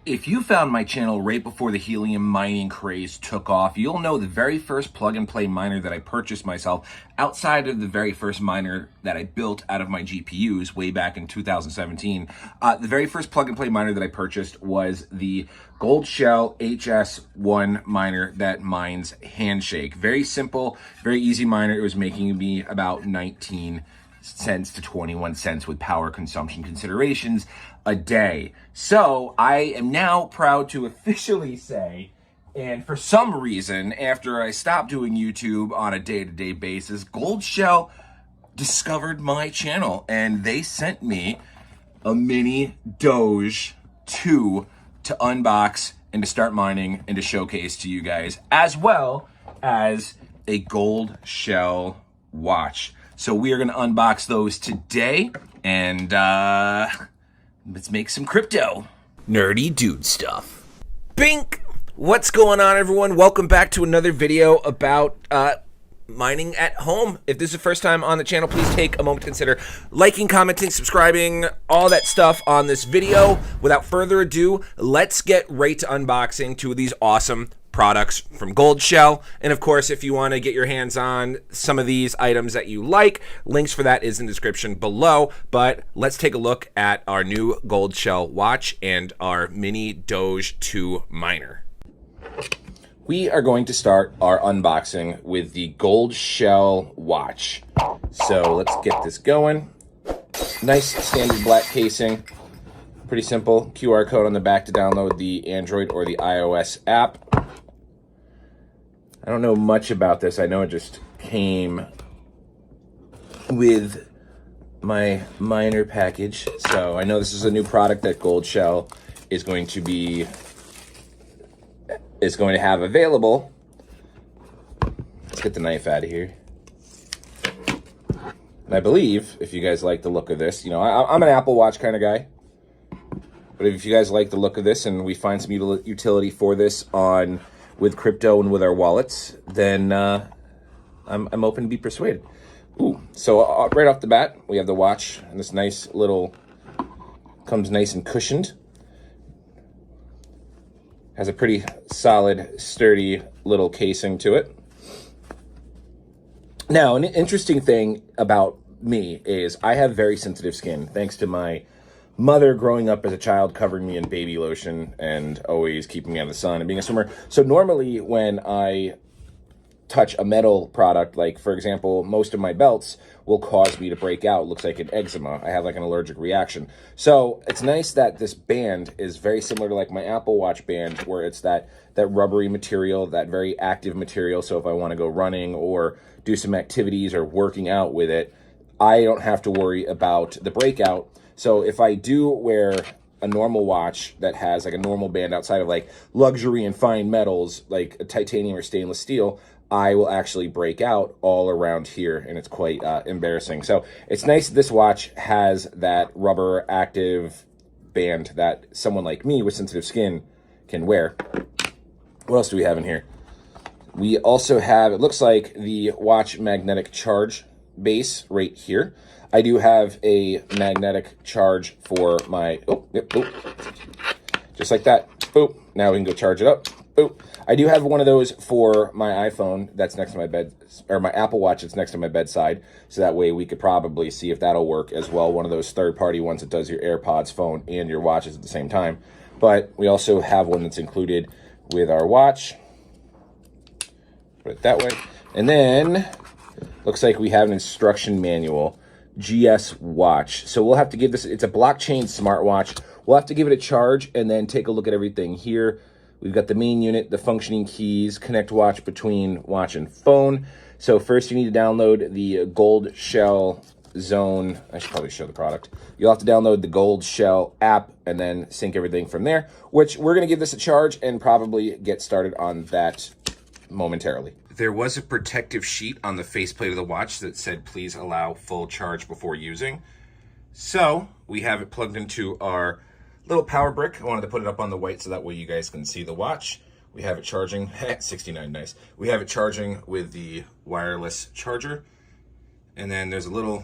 If you found my channel right before the helium mining craze took off, you'll know the very first plug-and-play miner that I purchased myself, outside of the very first miner that I built out of my GPUs way back in 2017. The very first plug-and-play miner that I purchased was the Goldshell HS1 miner that mines Handshake. Very simple, very easy miner. It was making me about 19 cents to 21 cents with power consumption considerations a day. So I am now proud to officially say, and for some reason, after I stopped doing YouTube on a day-to-day basis, Goldshell discovered my channel and they sent me a mini Doge 2 to unbox and to start mining and to showcase to you guys, as well as a Goldshell watch. So we are going to unbox those today, and let's make some crypto. Nerdy dude stuff. Bink! What's going on, everyone? Welcome back to another video about mining at home. If this is the first time on the channel, please take a moment to consider liking, commenting, subscribing, all that stuff on this video. Without further ado, let's get right to unboxing two of these awesome products from Goldshell. And of course, if you want to get your hands on some of these items that you like, links for that is in the description below. But let's take a look at our new Goldshell watch and our mini Doge 2 miner. We are going to start our unboxing with the Goldshell watch. So let's get this going. Nice standard black casing. Pretty simple. QR code on the back to download the Android or the iOS app. I don't know much about this. I know it just came with my miner package. So I know this is a new product that Goldshell is going to have available. Let's get the knife out of here. And I believe, if you guys like the look of this, you know, I'm an Apple Watch kind of guy. But if you guys like the look of this and we find some utility for this with crypto and with our wallets, then I'm open to be persuaded. Ooh, so right off the bat, we have the watch, and this nice little, comes nice and cushioned. Has a pretty solid, sturdy little casing to it. Now, an interesting thing about me is I have very sensitive skin, thanks to my mother growing up as a child covering me in baby lotion and always keeping me out of the sun and being a swimmer. So normally when I touch a metal product, like for example, most of my belts will cause me to break out. It looks like an eczema. I have like an allergic reaction. So it's nice that this band is very similar to like my Apple Watch band, where it's that rubbery material, that very active material. So if I want to go running or do some activities or working out with it, I don't have to worry about the breakout. So if I do wear a normal watch that has like a normal band outside of like luxury and fine metals, like a titanium or stainless steel, I will actually break out all around here, and it's quite embarrassing. So it's nice that this watch has that rubber active band that someone like me with sensitive skin can wear. What else do we have in here? We also have, it looks like, the watch magnetic charge base right here. I do have a magnetic charge for my, just like that. Boop. Now we can go charge it up. Boop. I do have one of those for my iPhone that's next to my bed, or my Apple Watch that's next to my bedside. So that way we could probably see if that'll work as well. One of those third-party ones that does your AirPods, phone, and your watches at the same time. But we also have one that's included with our watch. Put it that way. And then looks like we have an instruction manual. GS watch. So we'll have to give this, it's a blockchain smartwatch. We'll have to give it a charge and then take a look at everything here. We've got the main unit, the functioning keys, connect watch between watch and phone. So first you need to download the Goldshell Zone. I should probably show the product. You'll have to download the Goldshell app and then sync everything from there, which we're going to give this a charge and probably get started on that momentarily. There was a protective sheet on the faceplate of the watch that said, please allow full charge before using. So we have it plugged into our little power brick. I wanted to put it up on the white so that way you guys can see the watch. We have it charging, 69, nice. We have it charging with the wireless charger. And then there's a little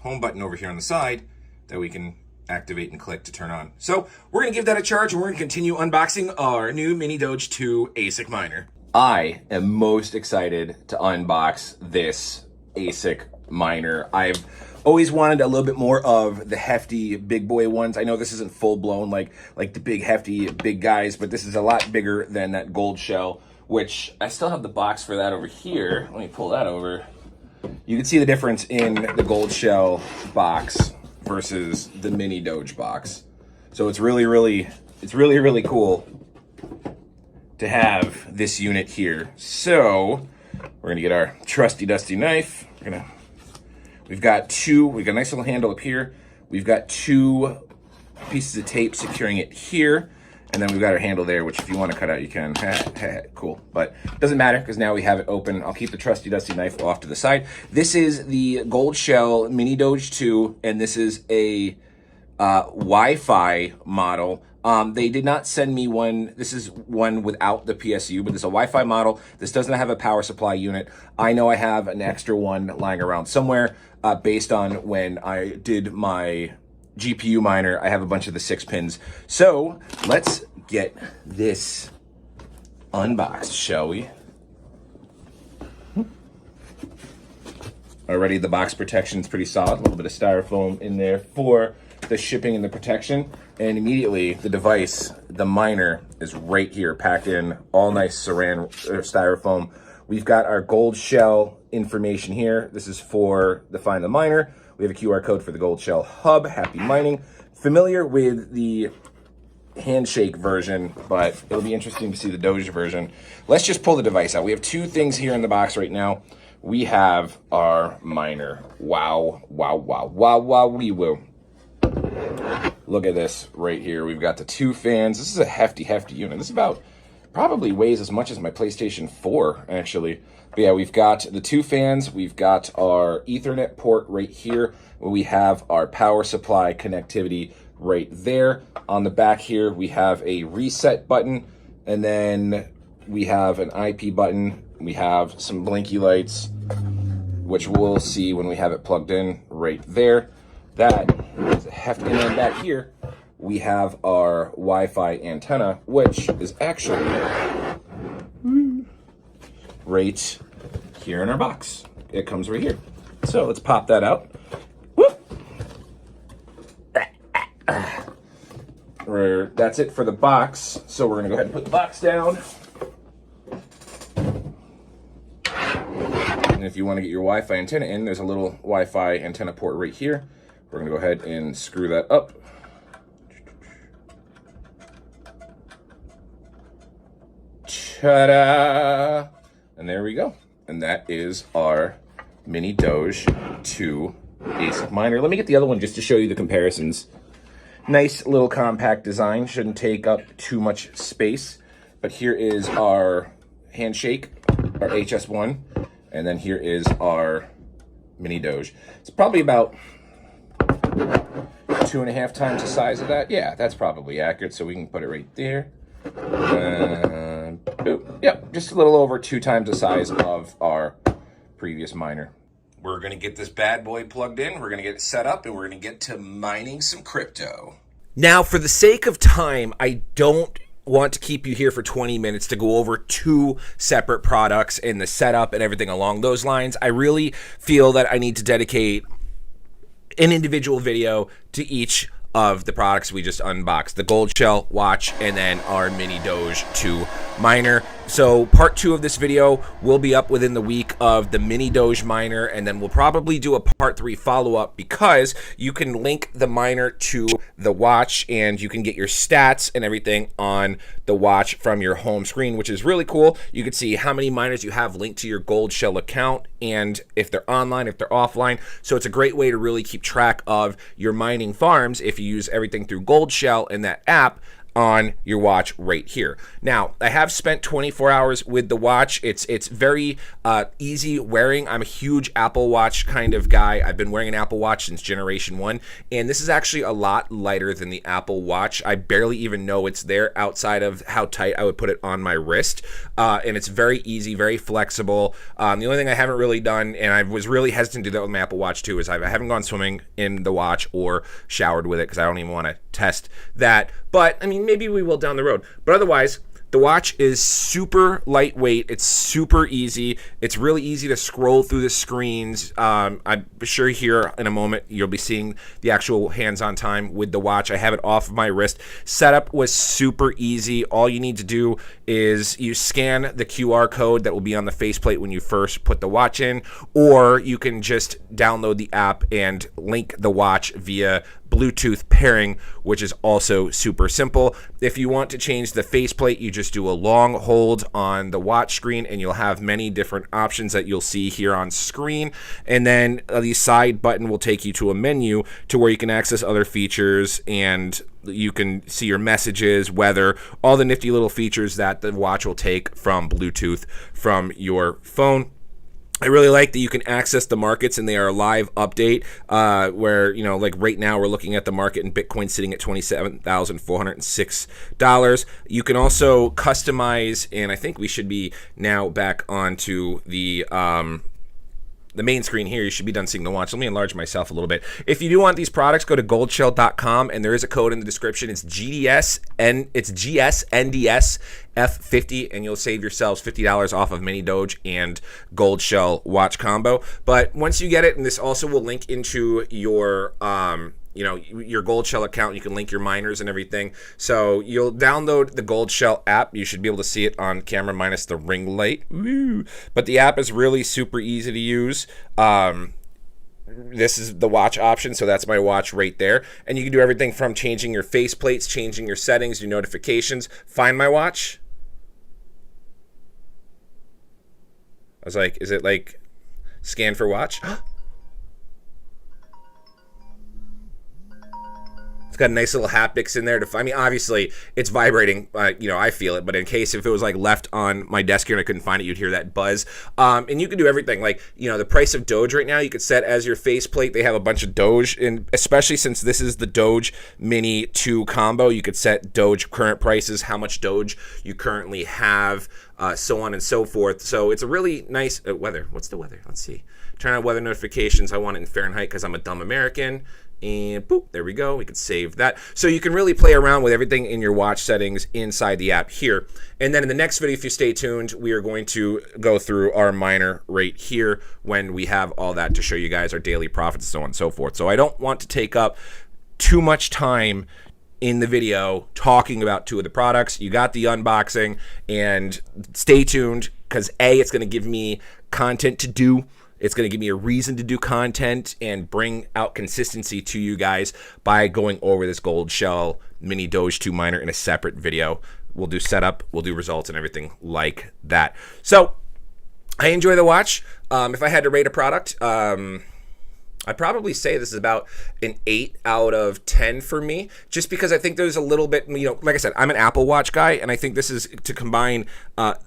home button over here on the side that we can activate and click to turn on. So we're gonna give that a charge and we're gonna continue unboxing our new Mini Doge 2 ASIC miner. I am most excited to unbox this ASIC miner. I've always wanted a little bit more of the hefty big boy ones. I know this isn't full blown like the big hefty big guys, but this is a lot bigger than that Goldshell, which I still have the box for that over here. Let me pull that over. You can see the difference in the Goldshell box versus the Mini Doge box. So it's really cool to have this unit here. So we're gonna get our trusty dusty knife. We've got a nice little handle up here. We've got 2 pieces of tape securing it here. And then we've got our handle there, which if you want to cut out, you can. Cool. But it doesn't matter because now we have it open. I'll keep the trusty dusty knife off to the side. This is the Goldshell Mini Doge 2, and this is a Wi-Fi model. They did not send me one. This is one without the PSU, but this is a Wi-Fi model. This doesn't have a power supply unit. I know I have an extra one lying around somewhere based on when I did my GPU miner. I have a bunch of the 6 pins. So let's get this unboxed, shall we? Already the box protection is pretty solid. A little bit of styrofoam in there for the shipping and the protection. And immediately the device, the miner, is right here, packed in all nice styrofoam. We've got our Goldshell information here. This is for the Find the Miner. We have a QR code for the Goldshell Hub. Happy mining. Familiar with the handshake version, but it'll be interesting to see the Doge version. Let's just pull the device out. We have 2 things here in the box right now. We have our miner. Wow, we will. Look at this right here. We've got the 2 fans. This is a hefty unit. This is probably weighs as much as my PlayStation 4, actually. But yeah, we've got the 2 fans. We've got our Ethernet port right here, where we have our power supply connectivity right there. On the back here, we have a reset button, and then we have an IP button. We have some blinky lights, which we'll see when we have it plugged in right there. That is a hefty. And then back here, we have our Wi-Fi antenna, which is actually right here in our box. It comes right here. So let's pop that out. That's it for the box. So we're gonna go ahead and put the box down. And if you want to get your Wi-Fi antenna in, there's a little Wi-Fi antenna port right here. We're gonna go ahead and screw that up. Ta-da! And there we go. And that is our Mini Doge 2 ASIC miner. Let me get the other one just to show you the comparisons. Nice little compact design. Shouldn't take up too much space. But here is our handshake, our HS1. And then here is our Mini Doge. It's probably about 2.5 times the size of that. Yeah, that's probably accurate. So we can put it right there. Yep, just a little over 2 times the size of our previous miner. We're going to get this bad boy plugged in. We're going to get it set up, and we're going to get to mining some crypto. Now, for the sake of time, I don't want to keep you here for 20 minutes to go over 2 separate products and the setup and everything along those lines. I really feel that I need to dedicate an individual video to each of the products we just unboxed, the Goldshell watch and then our Mini Doge 2 miner. So part 2 of this video will be up within the week of the Mini Doge miner, and then we'll probably do a part 3 follow-up because you can link the miner to the watch and you can get your stats and everything on the watch from your home screen, which is really cool. You can see how many miners you have linked to your Goldshell account and if they're online, if they're offline. So it's a great way to really keep track of your mining farms if you use everything through Goldshell in that app. on your watch right here. Now, I have spent 24 hours with the watch. It's very easy wearing. I'm a huge Apple Watch kind of guy. I've been wearing an Apple Watch since Generation 1, and this is actually a lot lighter than the Apple Watch. I barely even know it's there outside of how tight I would put it on my wrist, and it's very easy, very flexible. The only thing I haven't really done, and I was really hesitant to do that with my Apple Watch too, is I haven't gone swimming in the watch or showered with it because I don't even want to test that. But, I mean, maybe we will down the road. But otherwise, the watch is super lightweight. It's super easy. It's really easy to scroll through the screens. I'm sure here in a moment you'll be seeing the actual hands-on time with the watch. I have it off of my wrist. Setup was super easy. All you need to do is you scan the QR code that will be on the faceplate when you first put the watch in, or you can just download the app and link the watch via Bluetooth pairing, which is also super simple. If you want to change the faceplate, you just do a long hold on the watch screen and you'll have many different options that you'll see here on screen. And then the side button will take you to a menu to where you can access other features, and you can see your messages, weather, all the nifty little features that the watch will take from Bluetooth from your phone. I really like that you can access the markets, and they are a live update where, you know, like right now we're looking at the market in Bitcoin sitting at $27,406. You can also customize, and I think we should be now back onto the main screen here. You should be done seeing the watch. Let me enlarge myself a little bit. If you do want these products, go to goldshell.com, and there is a code in the description. It's GSNDSF50, and you'll save yourselves $50 off of mini Doge and gold shell watch combo. But once you get it, and this also will link into your your Goldshell account. You can link your miners and everything. So you'll download the Goldshell app. You should be able to see it on camera minus the ring light. Woo. But the app is really super easy to use. This is the watch option, so that's my watch right there. And you can do everything from changing your faceplates, changing your settings, your notifications. Find my watch. I was like, is it like scan for watch? It's got nice little haptics in there. I mean, obviously, it's vibrating. I feel it. But in case if it was like left on my desk here and I couldn't find it, you'd hear that buzz. And you can do everything. Like, the price of Doge right now, you could set as your faceplate. They have a bunch of Doge, and especially since this is the Doge Mini 2 combo, you could set Doge current prices, how much Doge you currently have, so on and so forth. So it's a really nice weather. What's the weather? Let's see. Turn on weather notifications. I want it in Fahrenheit because I'm a dumb American. And boop, there we go. We could save that. So you can really play around with everything in your watch settings inside the app here. And then in the next video, if you stay tuned, we are going to go through our miner right here when we have all that to show you guys our daily profits, so on and so forth. So I don't want to take up too much time in the video talking about two of the products. You got the unboxing, and stay tuned because A, it's going to give me content to do. It's going to give me a reason to do content and bring out consistency to you guys by going over this Goldshell Mini Doge 2 miner in a separate video. We'll do setup, we'll do results, and everything like that. So I enjoy the watch. If I had to rate a product, I'd probably say this is about an 8 out of 10 for me, just because I think there's a little bit, like I said, I'm an Apple Watch guy, and I think this is to combine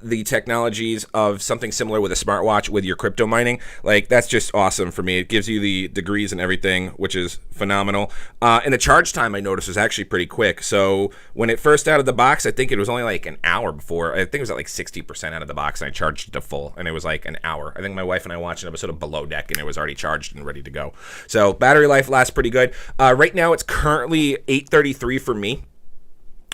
the technologies of something similar with a smartwatch with your crypto mining. Like, that's just awesome for me. It gives you the degrees and everything, which is phenomenal. And the charge time, I noticed, was actually pretty quick. So when it first out of the box, I think it was only like an hour before. I think it was at like 60% out of the box, and I charged it to full, and it was like an hour. I think my wife and I watched an episode of Below Deck, and it was already charged and ready to go. So battery life lasts pretty good. Right now it's currently 8:33 for me.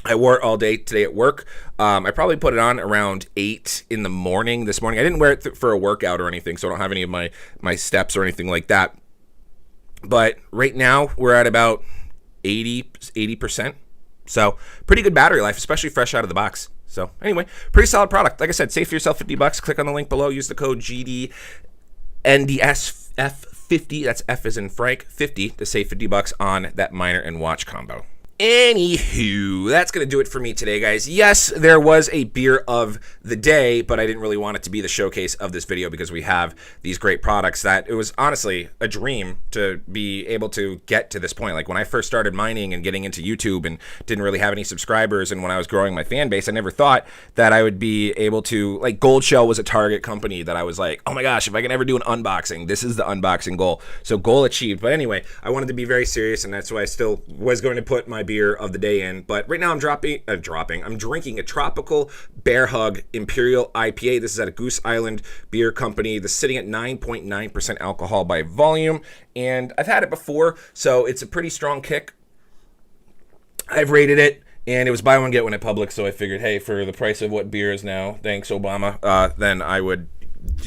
I wore it all day today at work. I probably put it on around 8 in the morning this morning. I didn't wear it for a workout or anything, so I don't have any of my steps or anything like that. But right now we're at about 80%. So pretty good battery life, especially fresh out of the box. So anyway, pretty solid product. Like I said, save for yourself $50. Click on the link below. Use the code GDNDSF50. That's F as in Frank, 50 to save $50 on that miner and watch combo. Anywho, that's going to do it for me today, guys. Yes, there was a beer of the day, but I didn't really want it to be the showcase of this video because we have these great products that it was honestly a dream to be able to get to this point. Like when I first started mining and getting into YouTube and didn't really have any subscribers, and when I was growing my fan base, I never thought that I would be able to, like, Goldshell was a target company that I was like, oh my gosh, if I can ever do an unboxing, this is the unboxing goal. So goal achieved. But anyway, I wanted to be very serious, and that's why I still was going to put my beer of the day in. But right now I'm I'm drinking a Tropical Bear Hug Imperial IPA. This is at a Goose Island Beer Company. This is sitting at 9.9% alcohol by volume, and I've had it before, so it's a pretty strong kick. I've rated it, and it was buy one get one at Publix, so I figured, hey, for the price of what beer is now, thanks Obama, then I would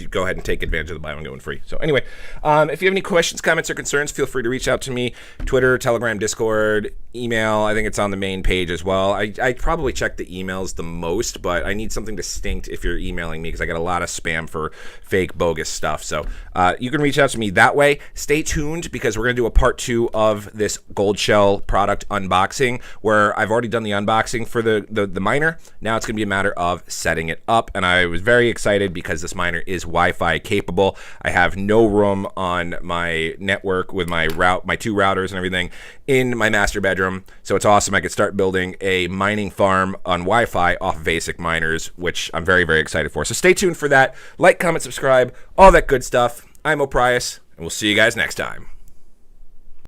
go ahead and take advantage of the buy one get one free. So anyway, if you have any questions, comments, or concerns, feel free to reach out to me. Twitter, Telegram, Discord, email. I think it's on the main page as well. I probably check the emails the most, but I need something distinct if you're emailing me because I get a lot of spam for fake, bogus stuff. So you can reach out to me that way. Stay tuned because we're going to do a part 2 of this Goldshell product unboxing where I've already done the unboxing for the miner. Now it's going to be a matter of setting it up, and I was very excited because this miner is Wi-Fi capable. I have no room on my network with my two routers and everything in my master bedroom, so it's awesome. I could start building a mining farm on Wi-Fi off basic miners, which I'm very, very excited for. So stay tuned for that. Like, comment, subscribe, all that good stuff. I'm Oprius, and we'll see you guys next time.